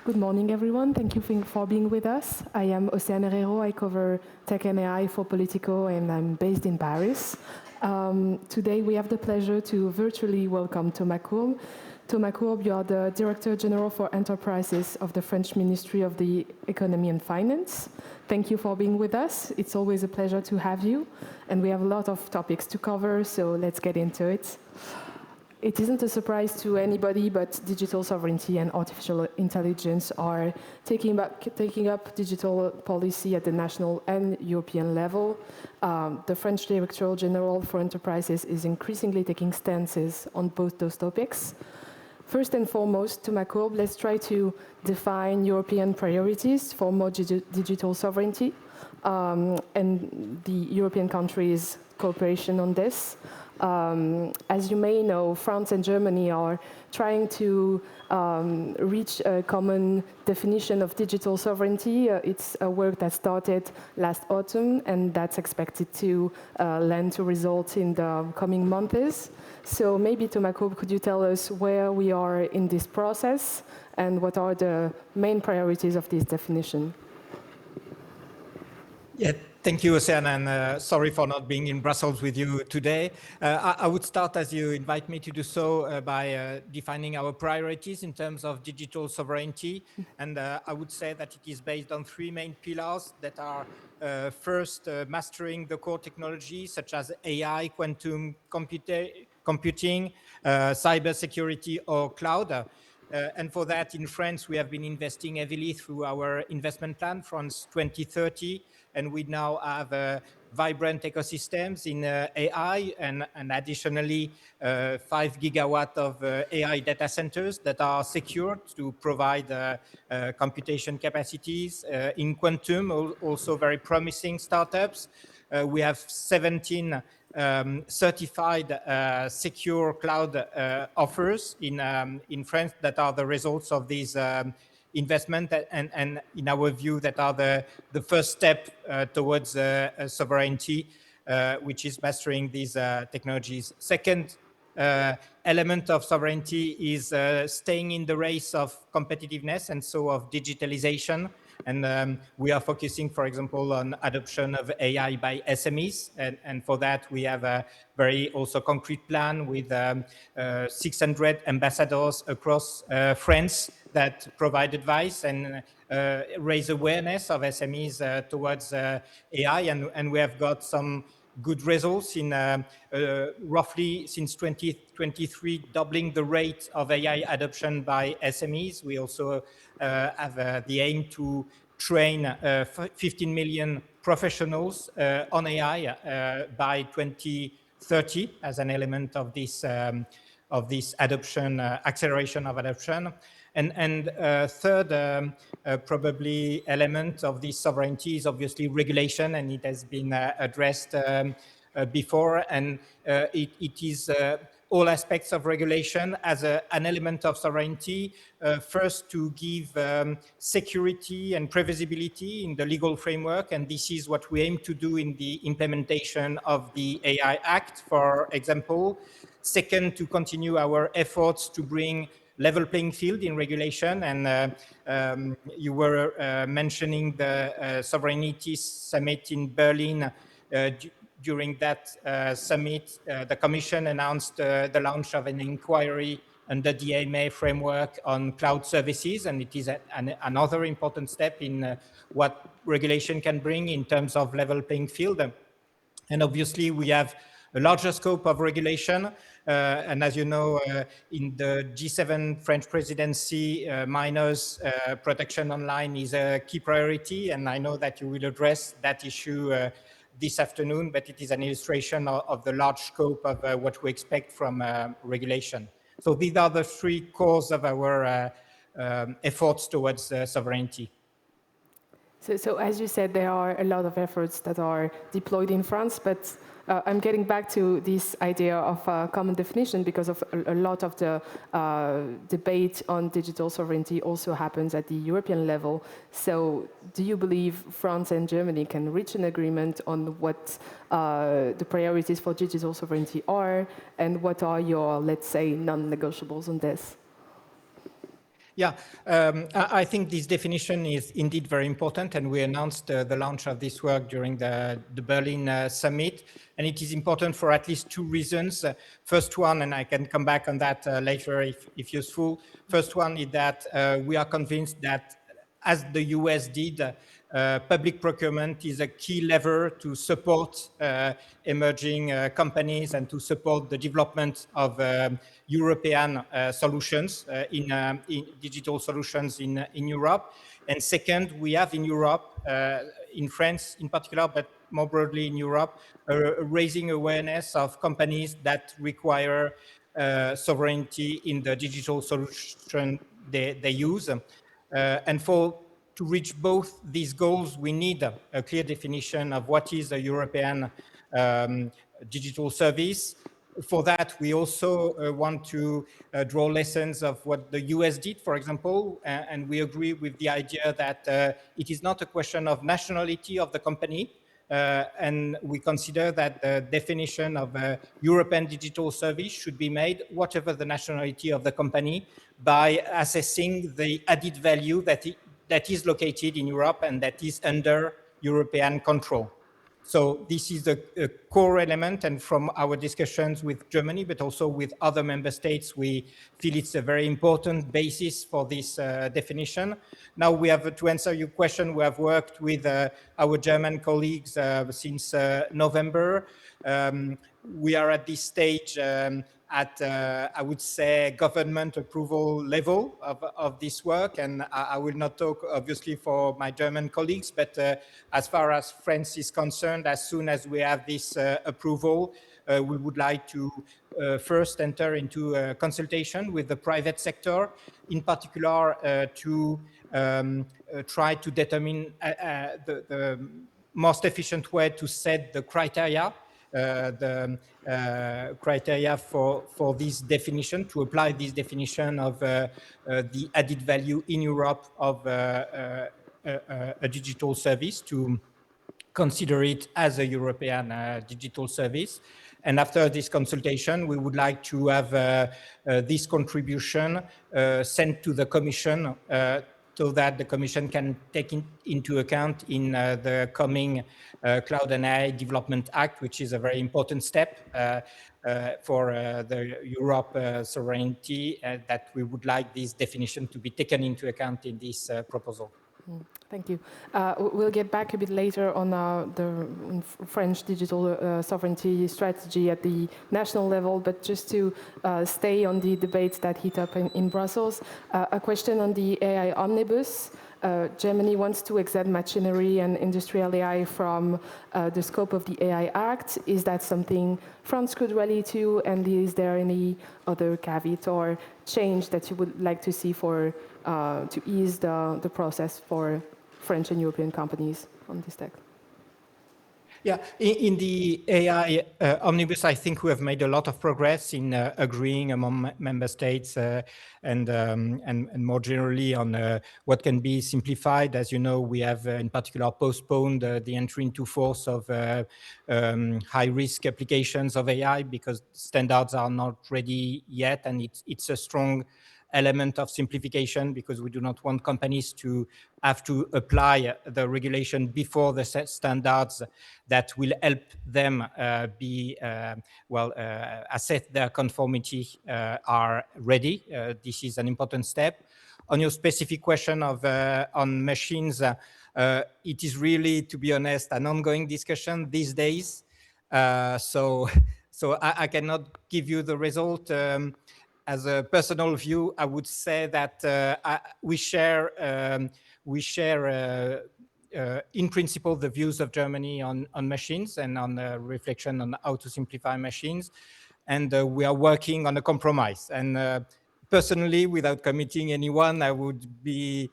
Good morning, everyone. Thank you for being with us. I am Océane Herrero. I cover tech and AI for Politico, and I'm based in Paris. Today, we have the pleasure to virtually welcome Thomas Courbe. Thomas Courbe, you are the Director General for Enterprises of the French Ministry of the Economy and Finance. Thank you for being with us. It's always a pleasure to have you. And we have a lot of topics to cover, so let's get into it. It isn't a surprise to anybody, but digital sovereignty and artificial intelligence are taking up digital policy at the national and European level. The French Director General for Enterprises is increasingly taking stances on both those topics. First and foremost, Thomas Courbe, let's try to define European priorities for more digital sovereignty and the European countries' cooperation on this. As you may know, France and Germany are trying to reach a common definition of digital sovereignty. It's a work that started last autumn, and that's expected to lend to results in the coming months. So maybe, Thomas Courbe, could you tell us where we are in this process and what are the main priorities of this definition? Yeah, thank you, Océane, and sorry for not being in Brussels with you today. I would start, as you invite me to do so, by defining our priorities in terms of digital sovereignty. And I would say that it is based on three main pillars that are first, mastering the core technologies such as AI, quantum computing, cybersecurity, or cloud. And for that, in France, we have been investing heavily through our investment plan, France 2030, and we now have vibrant ecosystems in AI and additionally 5 gigawatts of AI data centers that are secured to provide computation capacities. In quantum, also very promising startups. We have 17 certified secure cloud offers in France that are the results of these investment and in our view that are the first step towards sovereignty, which is mastering these technologies. Second element of sovereignty is staying in the race of competitiveness and so of digitalization. And we are focusing, for example, on adoption of AI by SMEs. And for that, we have a very also concrete plan with 600 ambassadors across France that provide advice and raise awareness of SMEs towards AI. And we have got some good results in roughly since 2023, doubling the rate of AI adoption by SMEs. We also have the aim to train 15 million professionals on AI by 2030 as an element of this adoption, acceleration of adoption. And third, probably element of this sovereignty is obviously regulation, and it has been addressed before. And it is all aspects of regulation as an element of sovereignty. First, to give security and previsibility in the legal framework, and this is what we aim to do in the implementation of the AI Act, for example. Second, to continue our efforts to bring level playing field in regulation. And you were mentioning the Sovereignty Summit in Berlin. During that summit, the Commission announced the launch of an inquiry under the AMA framework on cloud services, and it is another important step in what regulation can bring in terms of level playing field. And obviously, we have a larger scope of regulation. And as you know, in the G7 French presidency, minors protection online is a key priority. And I know that you will address that issue this afternoon, but it is an illustration of the large scope of what we expect from regulation. So these are the three cores of our efforts towards sovereignty. So as you said, there are a lot of efforts that are deployed in France, but I'm getting back to this idea of common definition because of a lot of the debate on digital sovereignty also happens at the European level. So do you believe France and Germany can reach an agreement on what the priorities for digital sovereignty are, and what are your, let's say, non-negotiables on this? Yeah, I think this definition is indeed very important, and we announced the launch of this work during the Berlin summit, and it is important for at least two reasons. First one, and I can come back on that later if useful. First one is that we are convinced that, as the US did, public procurement is a key lever to support emerging companies and to support the development of European solutions in digital solutions in Europe. And second, we have in Europe, in France in particular, but more broadly in Europe, raising awareness of companies that require sovereignty in the digital solution they use. And to reach both these goals, we need a clear definition of what is a European digital service. For that, we also want to draw lessons of what the US did, for example, and we agree with the idea that it is not a question of nationality of the company, and we consider that the definition of a European digital service should be made, whatever the nationality of the company, by assessing the added value that is located in Europe and that is under European control. So this is a core element, and from our discussions with Germany, but also with other member states, we feel it's a very important basis for this definition. Now we have, to answer your question, we have worked with our German colleagues since November. We are at this stage at, I would say, government approval level of this work. And I will not talk, obviously, for my German colleagues, but as far as France is concerned, as soon as we have this approval, we would like to first enter into a consultation with the private sector, in particular to try to determine the most efficient way to set the criteria, criteria for this definition, to apply this definition of the added value in Europe of a digital service, to consider it as a European digital service. And after this consultation, we would like to have this contribution sent to the Commission so that the Commission can take into account in the coming Cloud and AI Development Act, which is a very important step for the Europe sovereignty, that we would like this definition to be taken into account in this proposal. Thank you. We'll get back a bit later on the French digital sovereignty strategy at the national level, but just to stay on the debates that heat up in Brussels, a question on the AI omnibus. Germany wants to exempt machinery and industrial AI from the scope of the AI Act. Is that something France could rally to? And is there any other caveat or change that you would like to see for to ease the process for French and European companies on this tech? Yeah, in the AI omnibus, I think we have made a lot of progress in agreeing among member states and more generally on what can be simplified. As you know, we have in particular postponed the entry into force of high-risk applications of AI because standards are not ready yet, and it's a strong element of simplification because we do not want companies to have to apply the regulation before the standards that will help them assess their conformity are ready. This is an important step. On your specific question of on machines, it is really, to be honest, an ongoing discussion these days. So I cannot give you the result. As a personal view, I would say that we share in principle the views of Germany on machines and on the reflection on how to simplify machines. And we are working on a compromise. And personally, without committing anyone, I would be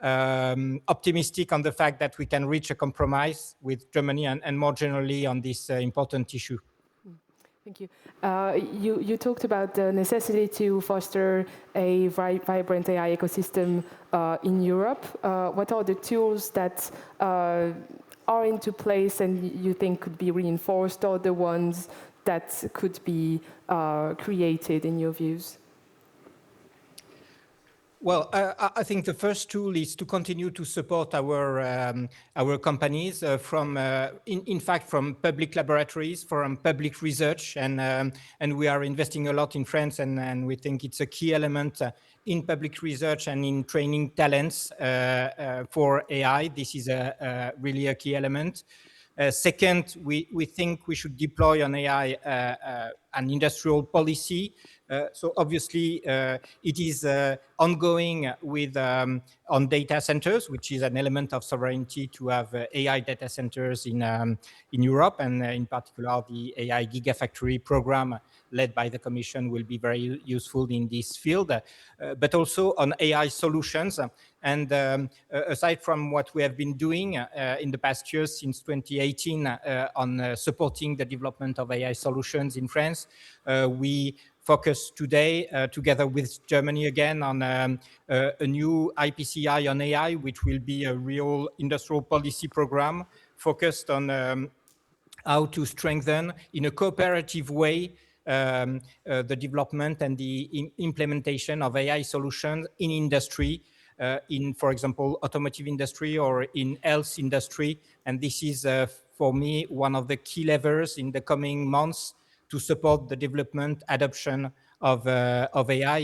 optimistic on the fact that we can reach a compromise with Germany and more generally on this important issue. Thank you. You talked about the necessity to foster a vibrant AI ecosystem in Europe. What are the tools that are into place and you think could be reinforced, or the ones that could be created in your views? Well, I think the first tool is to continue to support our companies in fact, from public laboratories, from public research, and we are investing a lot in France, and we think it's a key element in public research and in training talents for AI. This is really a key element. Second, we think we should deploy on AI an industrial policy. So obviously, it is ongoing with on data centers, which is an element of sovereignty to have AI data centers in Europe, and in particular, the AI Gigafactory program led by the Commission will be very useful in this field, but also on AI solutions. And aside from what we have been doing in the past years since 2018 on supporting the development of AI solutions in France, we focus today together with Germany again on a new IPCI on AI, which will be a real industrial policy program focused on how to strengthen in a cooperative way the development and the implementation of AI solutions in industry, in, for example, automotive industry or in health industry. And this is, for me, one of the key levers in the coming months to support the development, adoption of AI,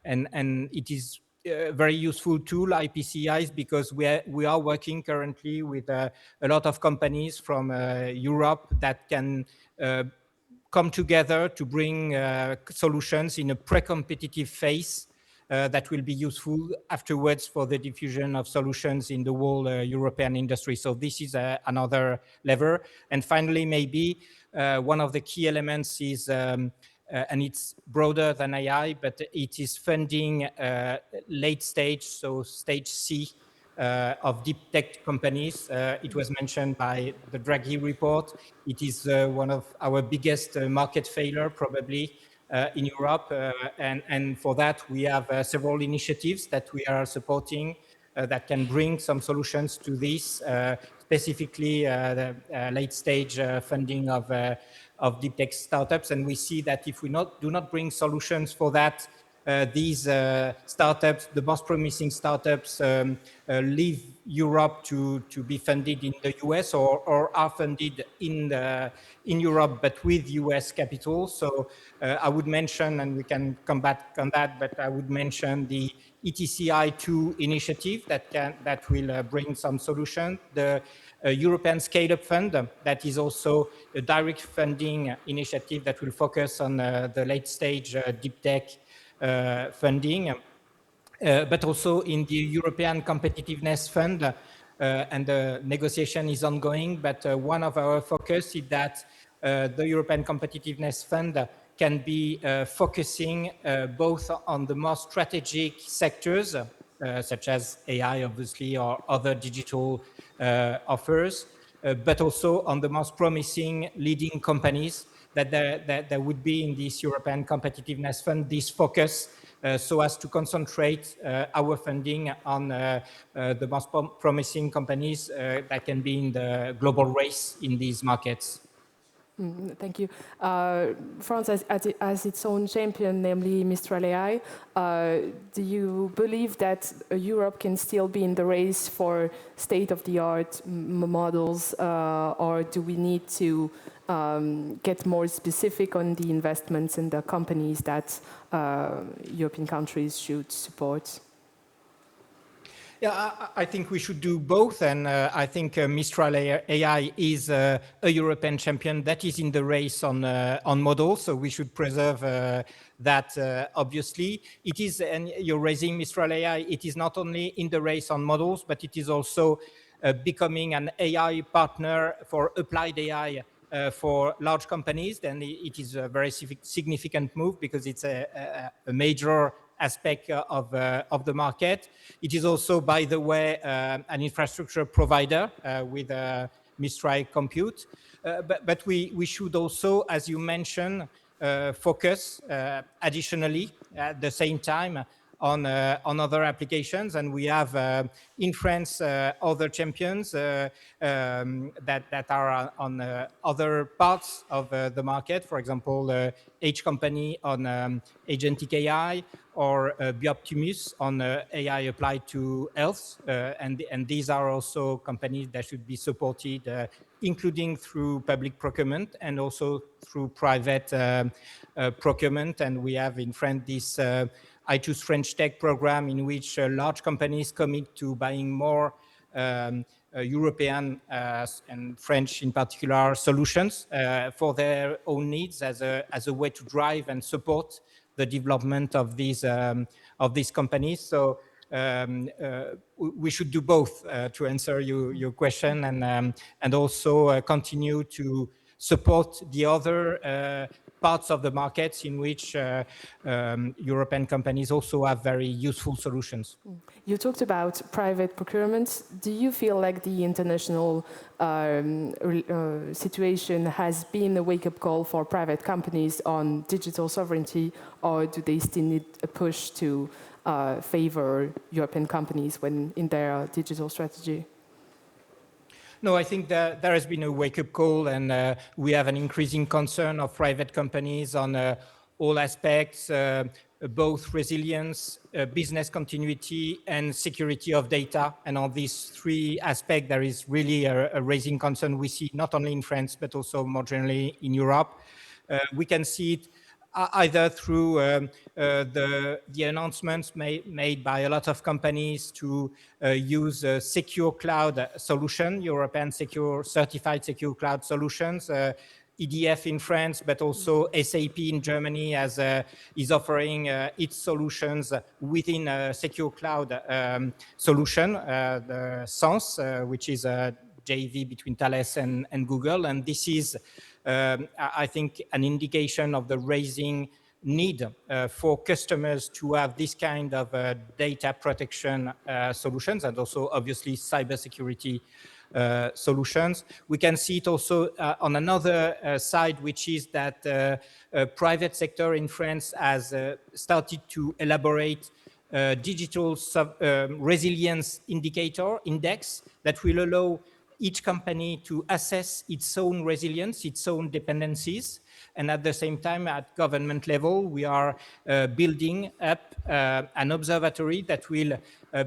and it is a very useful tool, IPCIs, because we are working currently with a lot of companies from Europe that can come together to bring solutions in a pre-competitive phase that will be useful afterwards for the diffusion of solutions in the whole European industry. So this is another lever. And finally, maybe one of the key elements is, and it's broader than AI, but it is funding late stage, so stage C of deep tech companies. It was mentioned by the Draghi report. It is one of our biggest market failure, probably, in Europe. And for that, we have several initiatives that we are supporting that can bring some solutions to this, specifically the late stage funding of deep tech startups. And we see that if we do not bring solutions for that, these startups, the most promising startups, leave Europe to be funded in the US or are funded in Europe, but with US capital. So I would mention, and we can come back on that, but I would mention the ETCI2 initiative that will bring some solution. The European Scale-up Fund, that is also a direct funding initiative that will focus on the late stage deep tech funding, but also in the European Competitiveness Fund, and the negotiation is ongoing. But one of our focus is that the European Competitiveness Fund can be focusing both on the more strategic sectors, such as AI, obviously, or other digital offers, but also on the most promising leading companies that there would be in this European Competitiveness Fund, this focus, so as to concentrate our funding on the most promising companies that can be in the global race in these markets. Thank you. France has its own champion, namely Mistral AI. Do you believe that Europe can still be in the race for state-of-the-art models, or do we need to get more specific on the investments in the companies that European countries should support? Yeah, I think we should do both, and I think Mistral AI is a European champion that is in the race on models, so we should preserve that. Obviously, it is, and you're raising Mistral AI. It is not only in the race on models, but it is also becoming an AI partner for applied AI for large companies. Then it is a very significant move because it's a major aspect of the market. It is also, by the way, an infrastructure provider with Mistral Compute. But we should also, as you mentioned, focus additionally at the same time on other applications, and we have in France other champions that are on other parts of the market. For example, H Company on agentic AI, or Bioptimus on AI applied to health, and these are also companies that should be supported, including through public procurement and also through private procurement. And we have in France this I Choose French Tech program, in which large companies commit to buying more European and French in particular solutions for their own needs, as a way to drive and support the development of these companies. So we should do both, to answer your question, and also continue to support the other parts of the markets in which European companies also have very useful solutions. You talked about private procurement. Do you feel like the international situation has been a wake-up call for private companies on digital sovereignty, or do they still need a push to favor European companies when in their digital strategy? No, I think that there has been a wake-up call, and we have an increasing concern of private companies on all aspects, both resilience, business continuity, and security of data. And on these three aspects, there is really a raising concern we see not only in France, but also more generally in Europe. We can see it either through the announcements made by a lot of companies to use a secure cloud solution, European certified secure cloud solutions, EDF in France, but also SAP in Germany is offering its solutions within a secure cloud solution, the Sens, which is a JV between Thales and Google. And this is, I think, an indication of the rising need for customers to have this kind of data protection solutions, and also obviously cybersecurity solutions. We can see it also on another side, which is that private sector in France has started to elaborate digital resilience index that will allow each company to assess its own resilience, its own dependencies. And at the same time, at government level, we are building up an observatory that will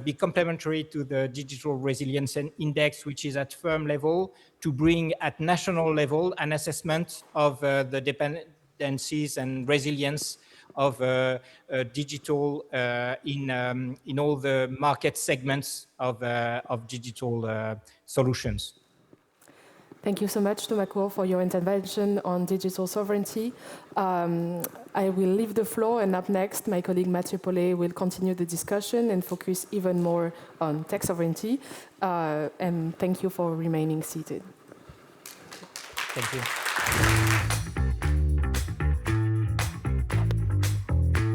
be complementary to the digital resilience index, which is at firm level, to bring at national level an assessment of the dependencies and resilience of digital in all the market segments of digital solutions. Thank you so much, Thomas Courbe, for your intervention on digital sovereignty. I will leave the floor, and up next, my colleague Mathieu Paulet will continue the discussion and focus even more on tech sovereignty. And thank you for remaining seated. Thank you.